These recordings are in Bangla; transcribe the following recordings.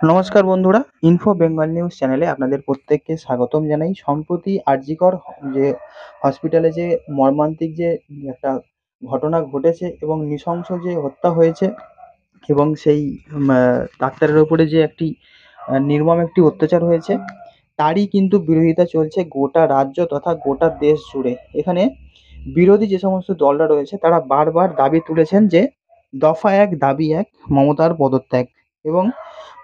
নমস্কার বন্ধুরা, ইনফো বেঙ্গল নিউজ চ্যানেলে আপনাদের প্রত্যেককে স্বাগতম জানাই। সম্প্রতি আরজিকর যে হসপিটালে যে মর্মান্তিক যে একটা ঘটনা ঘটেছে এবং নৃশংস যে হত্যা হয়েছে এবং সেই ডাক্তারের উপরে যে একটি নির্মম একটি অত্যাচার হয়েছে, তারই কিন্তু বিরোধিতা চলছে গোটা রাজ্য তথা গোটা দেশ জুড়ে। এখানে বিরোধী যে সমস্ত দলরা রয়েছে তারা বারবার দাবি তুলেছেন যে দফা এক দাবি এক, মমতার পদত্যাগ। এবং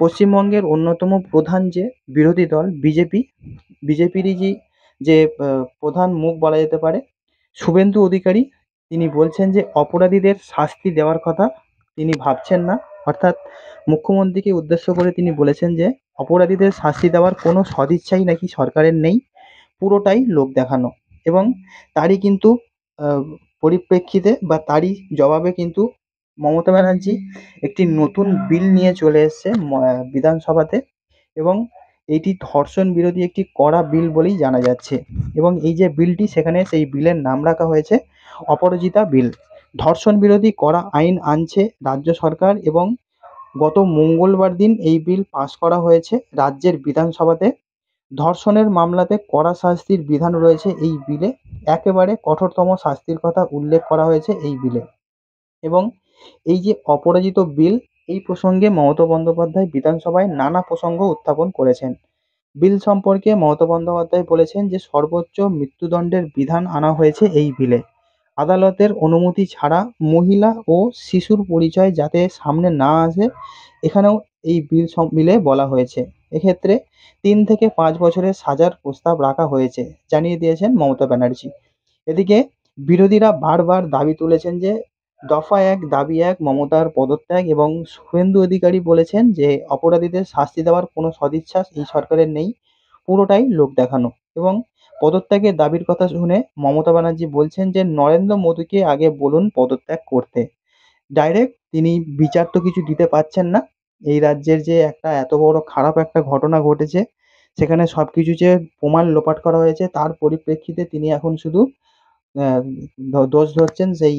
পশ্চিমবঙ্গের অন্যতম প্রধান যে বিরোধী দল বিজেপিরই যে প্রধান মুখ বলা যেতে পারে, শুভেন্দু অধিকারী, তিনি বলছেন যে অপরাধীদের শাস্তি দেওয়ার কথা তিনি ভাবছেন না। অর্থাৎ মুখ্যমন্ত্রীকে উদ্দেশ্য করে তিনি বলেছেন যে অপরাধীদের শাস্তি দেওয়ার কোনো সদিচ্ছাই নাকি সরকারের নেই, পুরোটাই লোক দেখানো। এবং তারই কিন্তু পরিপ্রেক্ষিতে বা তারই জবাবে কিন্তু মমতা ব্যানার্জি একটি নতুন বিল নিয়ে চলে এসছে বিধানসভাতে। এবং এটি ধর্ষণ বিরোধী একটি কড়া বিল বলেই জানা যাচ্ছে। এবং এই যে বিলটি, সেখানে সেই বিলের নাম রাখা হয়েছে অপরাজিতা বিল। ধর্ষণ বিরোধী কড়া আইন আনছে রাজ্য সরকার এবং গত মঙ্গলবার দিন এই বিল পাস করা হয়েছে রাজ্যের বিধানসভাতে। ধর্ষণের মামলাতে কড়া শাস্তির বিধান রয়েছে এই বিলে। একেবারে কঠোরতম শাস্তির কথা উল্লেখ করা হয়েছে এই বিলে। এবং এই যে অপরাজিত বিল, এই প্রসঙ্গে মমতা বন্দ্যোপাধ্যায় বিধানসভায় নানা প্রসঙ্গ উত্থাপন করেছেন। বিল সম্পর্কে মমতা বন্দ্যোপাধ্যায় বলেছেন যে সর্বোচ্চ মৃত্যুদণ্ডের বিধান আনা হয়েছে এই বিলে। আদালতের অনুমতি ছাড়া মহিলা ও শিশুর পরিচয় যাতে সামনে না আসে, এখানেও এই বিলে বলা হয়েছে। এক্ষেত্রে 3 থেকে 5 বছরের সাজার প্রস্তাব রাখা হয়েছে, জানিয়ে দিয়েছেন মমতা ব্যানার্জি। এদিকে বিরোধীরা বারবার দাবি তুলেছেন যে দফা এক দাবি এক, মমতার পদত্যাগ। এবং শুভেন্দু অধিকারী বলেছেন যে অপরাধীদের শাস্তি দেওয়ার কোনো সদিচ্ছা এই সরকারের নেই, পুরোটাই লোক দেখানো। এবং পদত্যাগের দাবির কথা শুনে মমতা ব্যানার্জি বলছেন যে নরেন্দ্র মোদীকে আগে বলুন পদত্যাগ করতে। ডাইরেক্ট তিনি বিচার তো কিছু দিতে পারছেন না। এই রাজ্যের যে একটা এত বড় খারাপ একটা ঘটনা ঘটেছে, সেখানে সবকিছু যে প্রমাণ লোপাট করা হয়েছে, তার পরিপ্রেক্ষিতে তিনি এখন শুধু দোষ ধরছেন সেই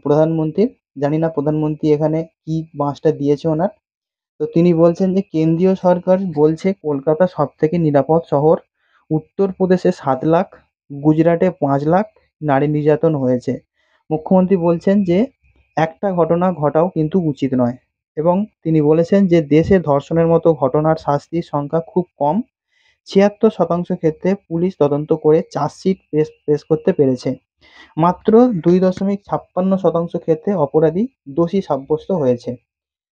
প্রধানমন্ত্রীর। জানি না প্রধানমন্ত্রী এখানে কি বাঁশটা দিয়েছে ওনার। তো তিনি বলছেন যে কেন্দ্রীয় সরকার বলছে কলকাতা সব থেকে নিরাপদ শহর, উত্তরপ্রদেশে 7 লাখ, গুজরাটে 5 লাখ নারী নির্যাতন হয়েছে। মুখ্যমন্ত্রী বলছেন যে একটা ঘটনা ঘটাও কিন্তু উচিত নয়। এবং তিনি বলেছেন যে দেশে ধর্ষণের মতো ঘটনার শাস্তির সংখ্যা খুব কম। 76% ক্ষেত্রে পুলিশ তদন্ত করে চার্জশিট পেশ করতে পেরেছে। মাত্র 2.56% ক্ষেত্রে অপরাধী দোষী সাব্যস্ত হয়েছে।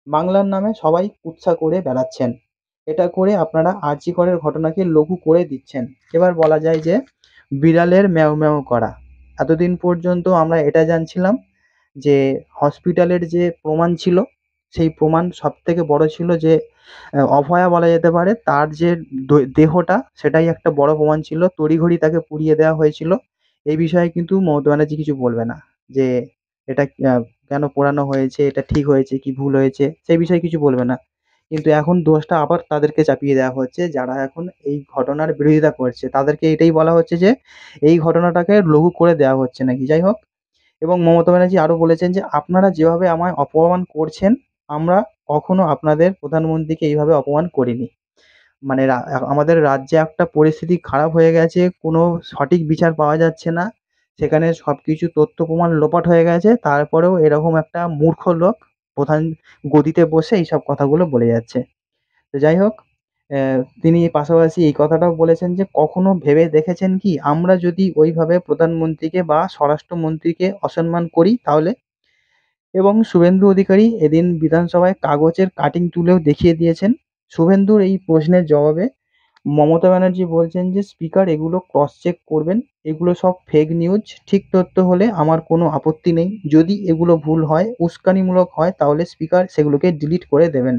বাংলার নামে সবাই কুৎসা করে বেড়াচ্ছেন। এটা করে আপনারা আরজি করের ঘটনাকে লঘু করে দিচ্ছেন। এবার বলা যায় যে বিড়ালের ম্যাও ম্যাও করা। এতদিন পর্যন্ত আমরা এটা জানছিলাম যে হসপিটালের যে প্রমাণ ছিল, সেই প্রমাণ সব থেকে বড় ছিল যে অভয়া বলা যেতে পারে, তার যে দেহটা, সেটাই একটা বড় প্রমাণ ছিল। তড়িঘড়ি তাকে পুড়িয়ে দেওয়া হয়েছিল। এই বিষয়ে কিন্তু মমতা ব্যানার্জি কিছু বলবে না যে এটা কেন পোড়ানো হয়েছে, এটা ঠিক হয়েছে কি ভুল হয়েছে, সেই বিষয়ে কিছু বলবে না। কিন্তু এখন দোষটা আবার তাদেরকে চাপিয়ে দেওয়া হচ্ছে, যারা এখন এই ঘটনার বিরোধিতা করছে তাদেরকে এটাই বলা হচ্ছে যে এই ঘটনাটাকে লঘু করে দেওয়া হচ্ছে নাকি। যাই হোক, এবং মমতা ব্যানার্জি আরো বলেছেন যে আপনারা যেভাবে আমায় অপমান করছেন, আমরা কখনো আপনাদের প্রধানমন্ত্রীকে এইভাবে অপমান করিনি। মানে আমাদের রাজ্যে একটা পরিস্থিতি খারাপ হয়ে গেছে, কোনো সঠিক বিচার পাওয়া যাচ্ছে না, সেখানে সবকিছু তথ্য প্রমাণ লোপাট হয়ে গেছে, তারপরেও এরকম একটা মূর্খ লোক প্রধান গদিতে বসে এইসব কথাগুলো বলে যাচ্ছে। তো যাই হোক, তিনি পাশাপাশি এই কথাটাও বলেছেন যে কখনো ভেবে দেখেছেন কি আমরা যদি ওইভাবে প্রধানমন্ত্রীকে বা স্বরাষ্ট্রমন্ত্রীকে অসম্মান করি তাহলে। এবং শুভেন্দু অধিকারী এদিন বিধানসভায় কাগজের কাটিং তুলেও দেখিয়ে দিয়েছেন। শুভেন্দুর এই প্রশ্নের জবাবে মমতা ব্যানার্জি বলছেন যে স্পিকার এগুলো ক্রস চেক করবেন, এগুলো সব ফেক নিউজ, ঠিক তথ্য হলে আমার কোনো আপত্তি নেই, যদি এগুলো ভুল হয়, উস্কানিমূলক হয়, তাহলে স্পিকার সেগুলোকে ডিলিট করে দেবেন।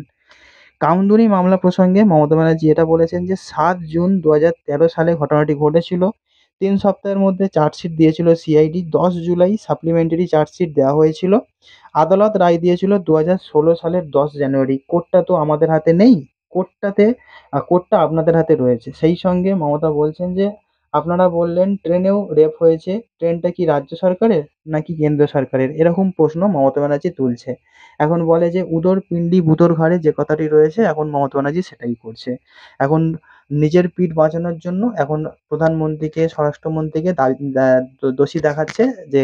কামদুনি মামলা প্রসঙ্গে মমতা ব্যানার্জি এটা বলেছেন যে 7 জুন 2013 সালে ঘটনাটি ঘটেছিল। 3 সপ্তাহের মধ্যে চার্জশিট দিয়েছিল সিআইডি। 10 জুলাই সাপ্লিমেন্টারি চার্জশিট দেওয়া হয়েছিল। আদালত রায় দিয়েছিল 2016 সালের 10 জানুয়ারি। কোর্টটা তো আমাদের হাতে নেই, কোর্টটা আপনাদের হাতে রয়েছে। সেই সঙ্গে মমতা বলছেন যে আপনারা বললেন ট্রেনেও রেপ হয়েছে। ট্রেনটা কি রাজ্য সরকারের নাকি কেন্দ্র সরকারের? এরকম প্রশ্ন মমতা ব্যানার্জি তুলছে। এখন বলে যে উদর পিণ্ডি ভূতোর ঘাড়ে, যে কথাটি রয়েছে এখন মমতা ব্যানার্জি সেটাই করছে। এখন নিজের পিঠ বাঁচানোর জন্য এখন প্রধানমন্ত্রীকে, স্বরাষ্ট্রমন্ত্রীকে দোষী দেখাচ্ছে যে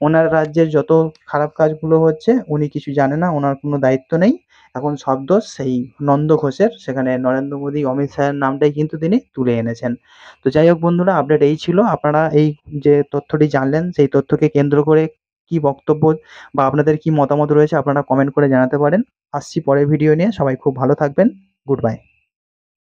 ওনার রাজ্যের যত খারাপ কাজগুলো হচ্ছে উনি কিছু জানে না, ওনার কোনো দায়িত্ব নেই। এখন সব দোষ সেই নন্দ ঘোষের। সেখানে নরেন্দ্র মোদী, অমিত শাহের নামটাই কিন্তু তিনি তুলে এনেছেন। তো যাই হোক বন্ধুরা, আপডেট এই ছিল। আপনারা এই যে তথ্যটি জানলেন, সেই তথ্যকে কেন্দ্র করে কি বক্তব্য বা আপনাদের কি মতামত রয়েছে আপনারা কমেন্ট করে জানাতে পারেন। আসছি পরের ভিডিও নিয়ে। সবাই খুব ভালো থাকবেন। Good bye.